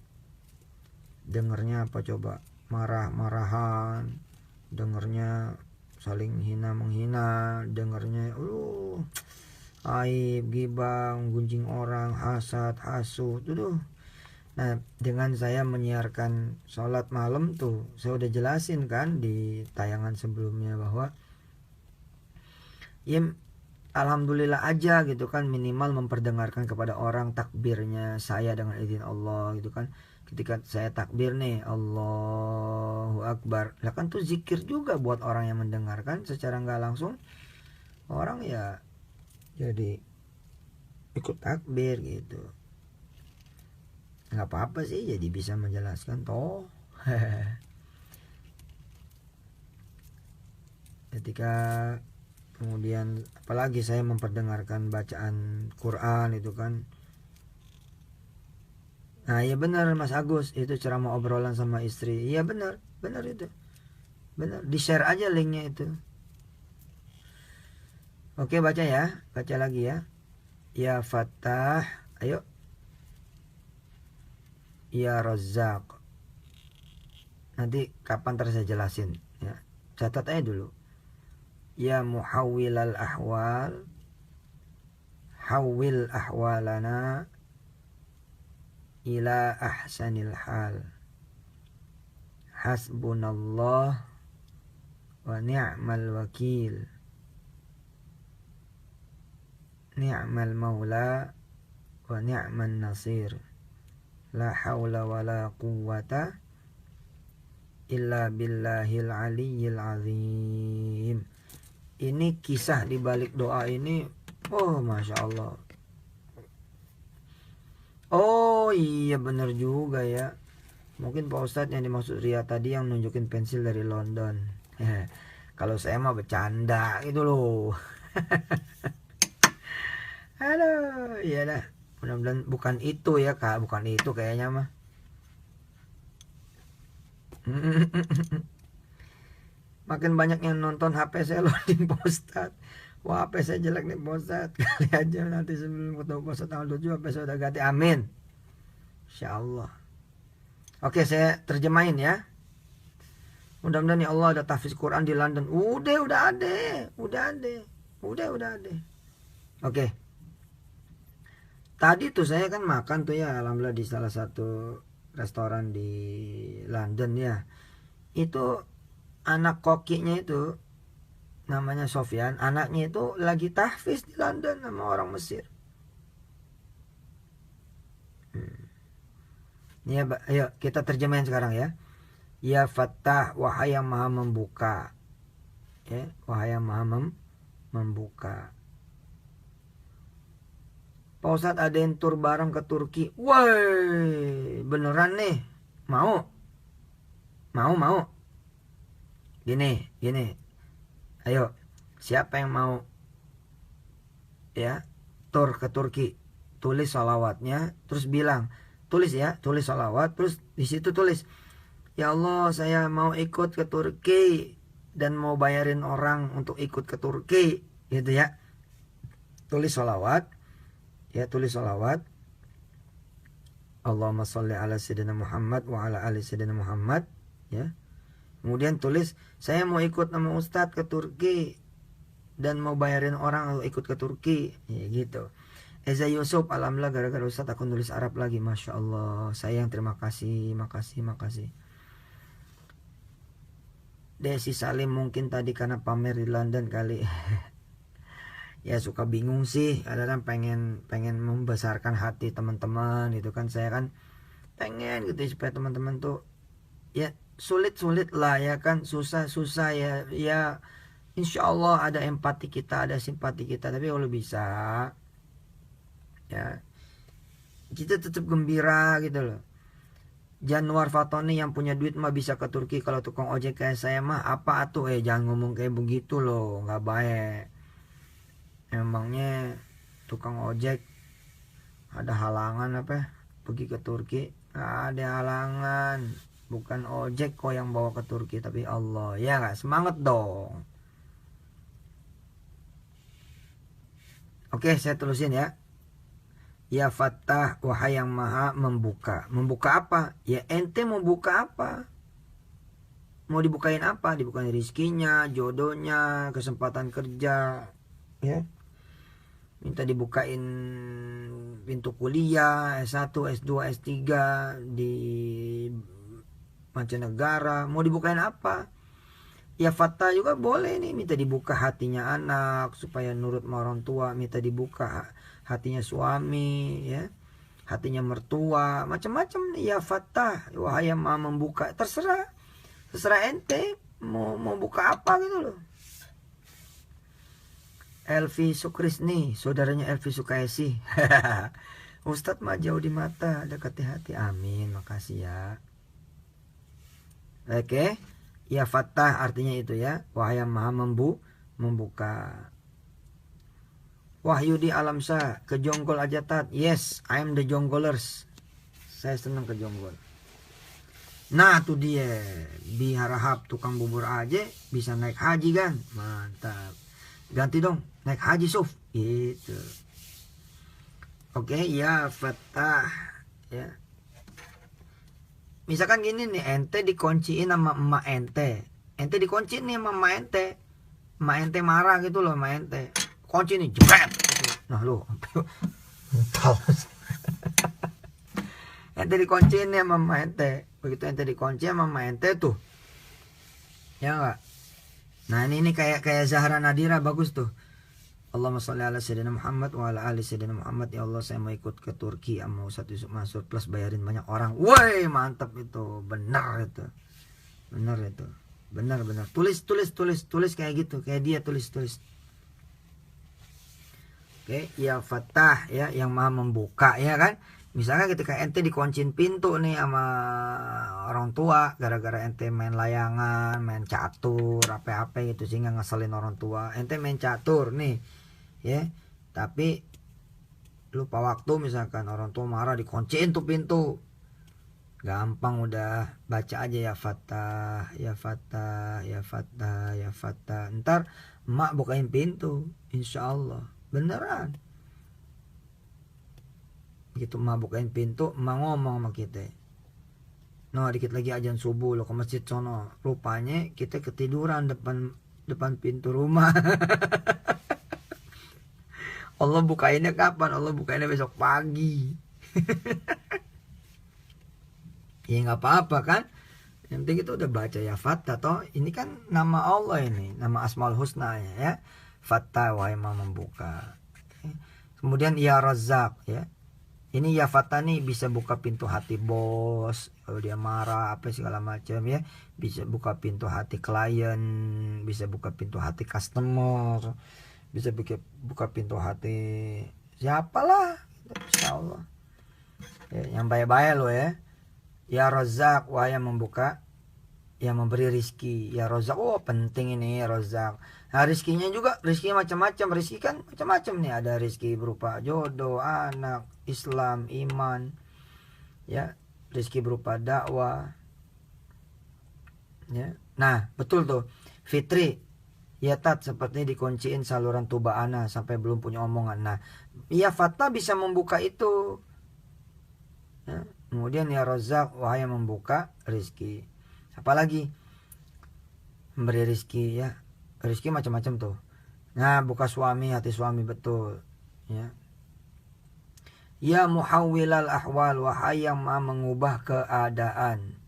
Dengernya apa coba, marah-marahan, dengernya saling hina-menghina, dengernya aib, gibah, gunjing orang, hasad, hasut, tuh. Nah, dengan saya menyiarkan sholat malam tuh, saya udah jelasin kan di tayangan sebelumnya bahwa ya alhamdulillah aja gitu kan, minimal memperdengarkan kepada orang takbirnya saya dengan izin Allah gitu kan. Ketika saya takbir nih, Allahu Akbar, lah kan tuh zikir juga buat orang yang mendengarkan secara nggak langsung. Orang ya jadi ikut takbir gitu. Nggak apa-apa sih, jadi bisa menjelaskan toh. Ketika kemudian apalagi saya memperdengarkan bacaan Quran itu kan. Nah iya benar Mas Agus, itu ceramah obrolan sama istri. Iya benar itu. Benar, di share aja linknya itu. Oke, baca ya, baca lagi ya. Ya Fattah, ayo. Ya Razzaq. Nanti kapan terus saya jelasin ya. Catat aja dulu. Ya muhawwilal ahwal, hawwil ahwalana ila ahsanil hal. Hasbunallah wa ni'mal wakil. Ni'mal maula wa ni'man nasir. La hawla wa la quwwata illa billahil aliyyil azim. Ini kisah di balik doa ini, oh Masya Allah. Oh iya benar juga ya. Mungkin Pak Ustadz yang dimaksud Ria tadi yang nunjukin pensil dari London. Kalau saya mah bercanda gitu loh. Aduh, iya dah. Mudah-mudahan bukan itu ya Kak, bukan itu kayaknya mah. Makin banyak yang nonton HP saya loading Pak Ustadz. Wah HP saya jelek nih Pak Ustadz. Kali aja nanti sebelum ketemu Pak Ustadz tanggal 7 HP saya udah ganti, amin. Insya Allah. Oke, saya terjemahin ya. Mudah-mudahan ya Allah ada tahfiz Quran di London. Udah ada. Oke. Tadi tuh saya kan makan tuh ya, alhamdulillah di salah satu restoran di London ya. Itu anak kokinya itu namanya Sofyan, anaknya itu lagi tahfiz di London sama orang Mesir. Ya, ayo kita terjemahin sekarang ya. Ya Fattah, wahai yang maha membuka. Ya, wahai yang maha membuka. Pak Ustadz ada yang tur bareng ke Turki. Woi, beneran nih? Mau? Gini. Ayo, siapa yang mau ya tur ke Turki? Tulis sholawatnya, terus bilang, tulis sholawat, terus di situ tulis, ya Allah saya mau ikut ke Turki dan mau bayarin orang untuk ikut ke Turki, gitu ya. Tulis sholawat. Allahumma sholli ala sayyidina Muhammad wa ala ali sayyidina Muhammad ya. Kemudian tulis, saya mau ikut sama Ustadz ke Turki dan mau bayarin orang untuk ikut ke Turki ya gitu. Eza Yusuf, alhamdulillah gara-gara Ustadz aku nulis Arab lagi, Masya Allah. Sayang, terima kasih. Desi Salim mungkin tadi karena pamer di London kali. Ya suka bingung sih, kadang pengen membesarkan hati teman-teman gitu kan. Saya kan pengen gitu supaya teman-teman tuh ya sulit lah ya kan, susah ya insya Allah ada empati kita, ada simpati kita. Tapi kalau bisa, ya kita tetap gembira gitu loh. Januar Fatoni yang punya duit mah bisa ke Turki, kalau tukang ojek kayak saya mah apa tuh? Jangan ngomong kayak begitu loh, nggak baik. Emangnya tukang ojek ada halangan apa pergi ke Turki? Nggak ada halangan. Bukan ojek kok yang bawa ke Turki, tapi Allah. Ya nggak, semangat dong. Oke, saya terusin ya. Ya Fattah, wahai yang maha membuka. Membuka apa? Ya ente mau buka apa? Mau dibukain apa? Dibukain rizkinya, jodohnya, kesempatan kerja, ya. Minta dibukain pintu kuliah, S1, S2, S3 di mancanegara. Mau dibukain apa? Ya Fattah juga boleh nih, minta dibuka hatinya anak supaya nurut sama orang tua, minta dibuka hatinya suami, ya, hatinya mertua, macam-macam. Ya Fattah, wahai yang maha membuka, terserah ente mau buka apa gitu loh. Elvi Sukrisni, saudaranya Elvi Sukaisi. Ustadz mah jauh di mata, dekat di hati. Amin, makasih ya. Oke. Ya Fattah artinya itu ya, wahai yang maha membuka. Wahyudi Alamsa, kejonggol aja tat. Yes, I am the jonggolers. Saya senang kejonggol. Nah tuh dia, biharahap tukang bubur aja bisa naik haji kan. Mantap. Ganti dong, naik haji Suf. Gitu. Oke, ya Fattah. Ya. Misalkan gini nih, ente dikunciin sama emak ente. Ente dikunciin nih sama emak ente. Emak ente marah gitu loh sama ente. Kunci nih, jepret. Nah lu. Ente dikunciin nih sama emak ente. Begitu ente dikunci sama emak ente tuh. Ya enggak? Nah ini kayak Zahra Nadira, bagus tuh. Allahumma sholli ala sayyidina Muhammad wa ala ali sayyidina Muhammad. Ya Allah, saya mau ikut ke Turki sama Ustaz Yusuf Mansur plus bayarin banyak orang. Woi, mantap itu. Benar itu. Benar. Tulis kayak gitu. Kayak dia tulis. Oke, ya Fattah ya, yang maha membuka ya kan. Misalnya ketika ente dikuncin pintu nih sama orang tua gara-gara ente main layangan, main catur, apa-apa gitu sehingga ngeselin orang tua. Ente main catur nih. Ya, tapi lupa waktu, misalkan orang tua marah, dikunciin tuh pintu. Gampang udah, baca aja ya Fattah, ya Fattah, ya Fattah, ya Fattah. Ntar emak bukain pintu, insya Allah. Beneran. Gitu emak bukain pintu, emak ngomong sama kita. No, dikit lagi ajan subuh lo ke masjid sono. Rupanya kita ketiduran depan pintu rumah. Allah bukainnya kapan? Allah bukainnya besok pagi. Ya nggak apa-apa kan? Yang penting itu udah baca ya Fattah toh. Ini kan nama Allah ini, nama Asmaul Husna ya. Fattah, wahai maha membuka. Kemudian ya Razzaq ya. Ini ya Fattah nih bisa buka pintu hati bos kalau dia marah apa segala macam ya. Bisa buka pintu hati klien, bisa buka pintu hati customer, bisa buka pintu hati siapalah, insyaallah. Ya, yang baik-baik lo ya. Ya Razzaq, wahai yang membuka, yang memberi rizki. Ya Razzaq, oh penting ini Razzaq. Nah rizkinya juga, rizki macam-macam. Rizki kan macam-macam nih. Ada rizki berupa jodoh, anak, Islam, iman. Ya, rizki berupa dakwah. Ya. Nah betul tuh Fitri. Ya tat, sepertinya dikunciin saluran tuba ana sampai belum punya omongan. Nah, ya Fattah bisa membuka itu. Ya. Kemudian ya Razzaq, wahai yang membuka rizki. Apalagi memberi rizki ya. Rizki macam-macam tuh. Nah, buka suami, hati suami, betul. Ya. Ya muhawwilal ahwal, wahai yang maha mengubah keadaan.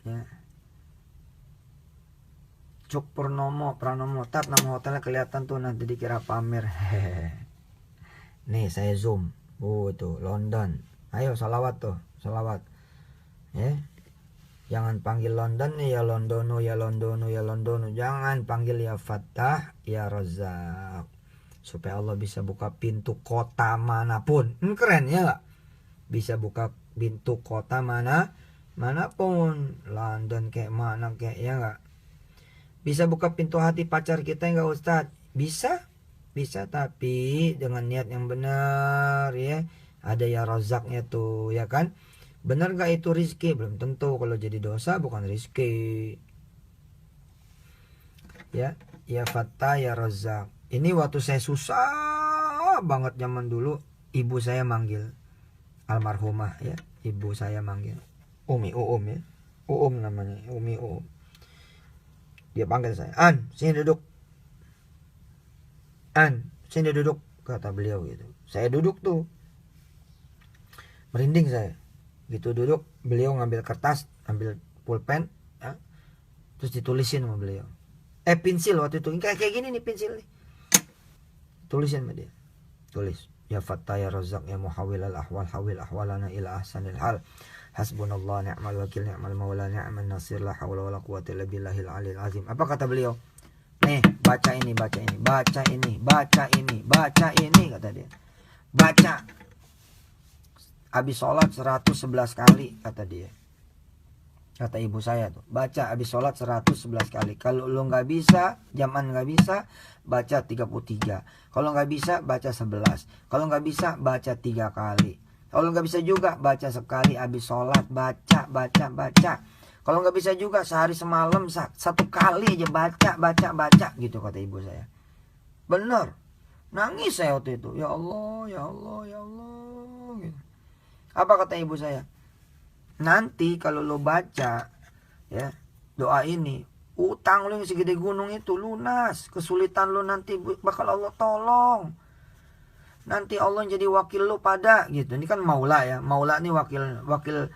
Ya. Cuk Pranomo, tat nama hotelnya kelihatan tuh, nanti dikira pamer. Nih saya zoom. Tuh London. Ayo salawat tuh, salawat. Ya. Jangan panggil London ya Londono, ya Londono, ya Londono. Jangan panggil ya Fattah, ya Razak. Supaya Allah bisa buka pintu kota manapun. Keren ya gak? Bisa buka pintu kota manapun. London kayak mana kayak ya gak? Bisa buka pintu hati pacar kita enggak Ustadz? Bisa. Bisa tapi dengan niat yang benar ya. Ada ya Razaknya tuh ya kan. Benar gak itu rizki? Belum tentu. Kalau jadi dosa bukan rizki. Ya Fattah ya Razak. Ini waktu saya susah banget zaman dulu. Ibu saya manggil. Almarhumah ya. Ibu saya manggil. Umi Uum ya. Uum namanya. Umi Uum. Dia panggil saya. An, sini duduk. An, sini duduk. Kata beliau gitu. Saya duduk tuh. Merinding saya. Gitu duduk, beliau ngambil kertas, ambil pulpen, ya, terus ditulisin sama beliau. Pensil waktu itu, kayak gini nih pensil nih. Tulisin sama dia. Tulis, ya Fattah ya Razak ya muhawil al ahwal hawil ahwalana ila ahsanil hal. Hasbunallah ni'mal wakil ni'mal maula ni'mal nasir la hawla wala quwwata illa billahil aliyil azim. Apa kata beliau? Nih, baca ini, baca ini, baca ini, baca ini, baca ini, kata dia. Baca. Habis sholat 111 kali kata dia. Kata ibu saya tuh. Baca habis sholat 111 kali. Kalau lu gak bisa, zaman gak bisa, baca 33. Kalau gak bisa, baca 11. Kalau gak bisa, baca 3 kali. Kalau gak bisa juga, baca sekali habis sholat. Baca. Kalau gak bisa juga, sehari semalam 1 kali aja baca. Gitu kata ibu saya. Bener. Nangis saya waktu itu. Ya Allah. Gitu. Apa kata ibu saya? Nanti kalau lo baca ya doa ini, utang lo yang segede gunung itu lunas. Kesulitan lo nanti bakal Allah tolong. Nanti Allah jadi wakil lo pada gitu. Ini kan maula ya. Maula ini wakil.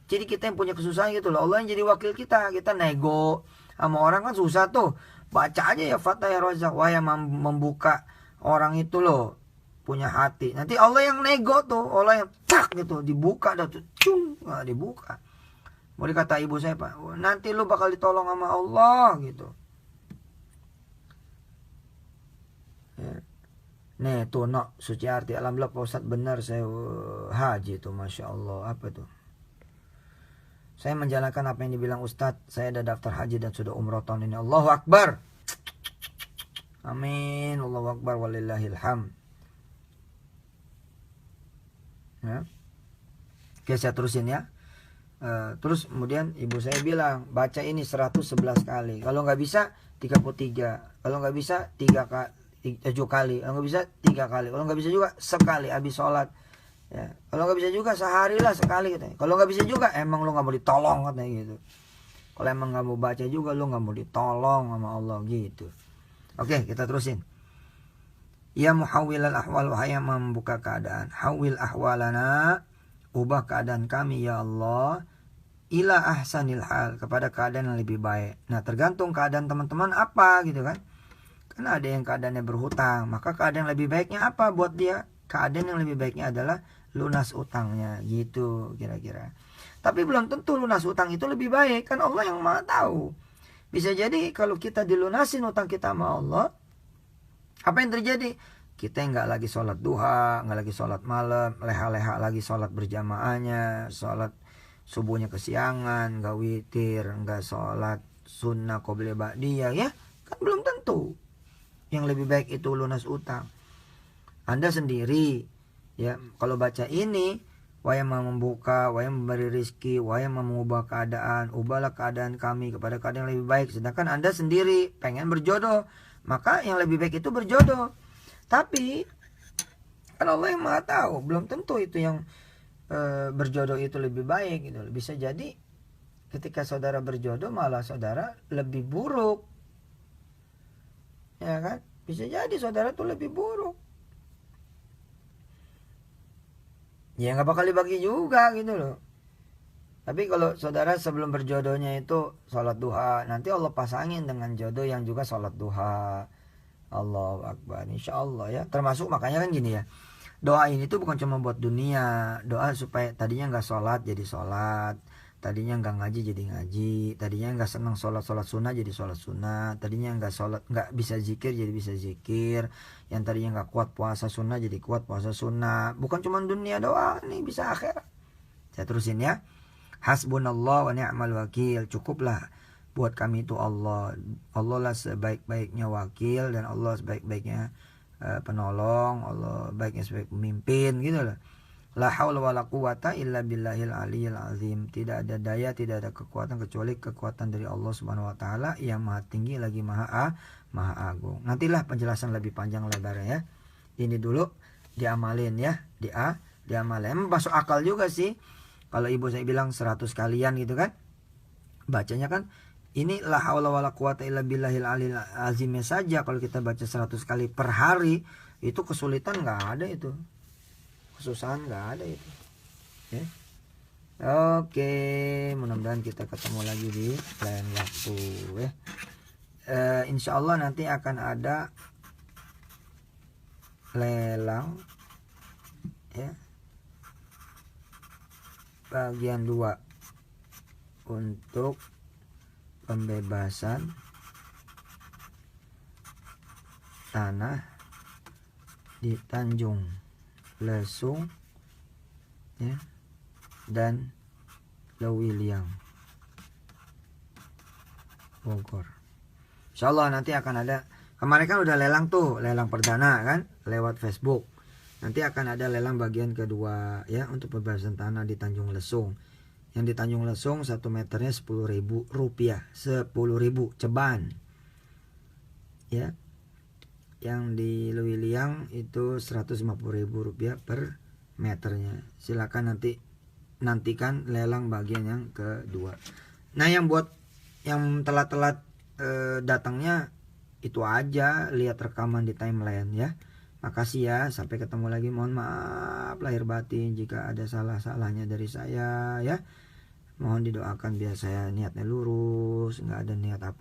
Jadi kita yang punya kesusahan gitu loh. Allah yang jadi wakil kita. Kita nego sama orang kan susah tuh. Baca aja ya Fattah ya Razak. Wah yang membuka orang itu loh. Punya hati. Nanti Allah yang nego tuh. Allah yang tak gitu. Dibuka dah tuh. Cung. Nah, dibuka. Mau dikata ibu saya Pak. Nanti lu bakal ditolong sama Allah gitu. Ya. Nih tuh no. Suci arti. Alhamdulillah Pak Ustadz benar saya haji tuh. Masya Allah. Apa tuh? Saya menjalankan apa yang dibilang Ustadz. Saya ada daftar haji dan sudah umroh tahun ini. Allahu Akbar. Amin. Allahu Akbar. Walillahilham. Ya. Oke saya terusin ya. Terus kemudian ibu saya bilang baca ini 111 kali. Kalau nggak bisa 33. Kalau nggak bisa 7 kali. Kalau nggak bisa 3 kali. Kalau nggak bisa juga sekali habis sholat. Ya. Kalau nggak bisa juga sehari lah sekali katanya. Kalau nggak bisa juga emang lu nggak mau ditolong katanya gitu. Kalau emang nggak mau baca juga lu nggak mau ditolong sama Allah gitu. Oke kita terusin. Ya muhawwilal ahwal, wahai yang membuka keadaan. Hawil ahwalana, ubah keadaan kami ya Allah. Ila ahsanil hal, kepada keadaan yang lebih baik. Nah tergantung keadaan teman-teman apa gitu kan. Karena ada yang keadaannya berhutang. Maka keadaan yang lebih baiknya apa buat dia? Keadaan yang lebih baiknya adalah lunas utangnya gitu kira-kira. Tapi belum tentu lunas utang itu lebih baik. Kan Allah yang maha tahu. Bisa jadi kalau kita dilunasin utang kita sama Allah, apa yang terjadi? Kita nggak lagi sholat duha, nggak lagi sholat malam, leha-leha lagi sholat berjamaahnya, sholat subuhnya kesiangan, nggak witir, nggak sholat sunnah qobliyah ba'diyah ya, kan belum tentu. Yang lebih baik itu lunas utang. Anda sendiri ya, kalau baca ini, wa yang membuka, wa yang memberi rizki, wa yang mengubah keadaan, ubahlah keadaan kami kepada keadaan yang lebih baik. Sedangkan Anda sendiri pengen berjodoh, maka yang lebih baik itu berjodoh. Tapi kan Allah yang maha tahu, belum tentu itu yang berjodoh itu lebih baik gitu. Bisa jadi ketika saudara berjodoh malah saudara lebih buruk, ya kan? Bisa jadi saudara tuh lebih buruk. Ya nggak bakal dibagi juga gitu loh. Tapi kalau saudara sebelum berjodohnya itu sholat duha, nanti Allah pasangin dengan jodoh yang juga sholat duha. Allahu Akbar, insya Allah ya. Termasuk makanya kan gini ya, doa ini tuh bukan cuma buat dunia. Doa supaya tadinya nggak sholat jadi sholat, tadinya nggak ngaji jadi ngaji, tadinya nggak senang sholat sunnah jadi sholat sunnah, tadinya nggak bisa zikir jadi bisa zikir, yang tadinya nggak kuat puasa sunnah jadi kuat puasa sunnah. Bukan cuma dunia doang nih, bisa akhirat. Saya terusin ya. Hasbunallah wa ni'mal wakil. Cukuplah buat kami itu Allah. Allah lah sebaik-baiknya wakil, dan Allah sebaik-baiknya penolong, Allah baiknya sebaik pemimpin gitu loh. La haula wala quwata illa billahil aliyil azim. Tidak ada daya, tidak ada kekuatan kecuali kekuatan dari Allah Subhanahu wa taala yang maha tinggi lagi maha agung. Nantilah penjelasan lebih panjang lebarnya ya. Ini dulu diamalin ya, diamalin. Masuk akal juga sih. Kalau ibu saya bilang 100 kalian gitu kan. Bacanya kan ini la haula wala quwata illa billahil aliyil azimnya saja kalau kita baca 100 kali per hari, itu kesulitan nggak ada itu. Kesusahan nggak ada itu ya. Oke, mudah-mudahan kita ketemu lagi di lain waktu ya. Insya Allah nanti akan ada lelang ya, bagian 2 untuk pembebasan tanah di Tanjung Lesung ya, dan Lewiliang, Bogor. Insyaallah nanti akan ada. Kemarin kan udah lelang tuh, lelang perdana kan lewat Facebook. Nanti akan ada lelang bagian kedua ya, untuk pembebasan tanah di Tanjung Lesung. Yang di Tanjung Lesung 1 meternya Rp10.000, 10.000 ceban ya. Yang di Lewiliang itu Rp150.000 per meternya. Silakan nantikan lelang bagian yang kedua. Nah, yang buat yang telat-telat datangnya itu aja, lihat rekaman di timeline ya. Makasih ya, sampai ketemu lagi. Mohon maaf lahir batin jika ada salah-salahnya dari saya ya. Mohon didoakan biar saya niatnya lurus, nggak ada niat apa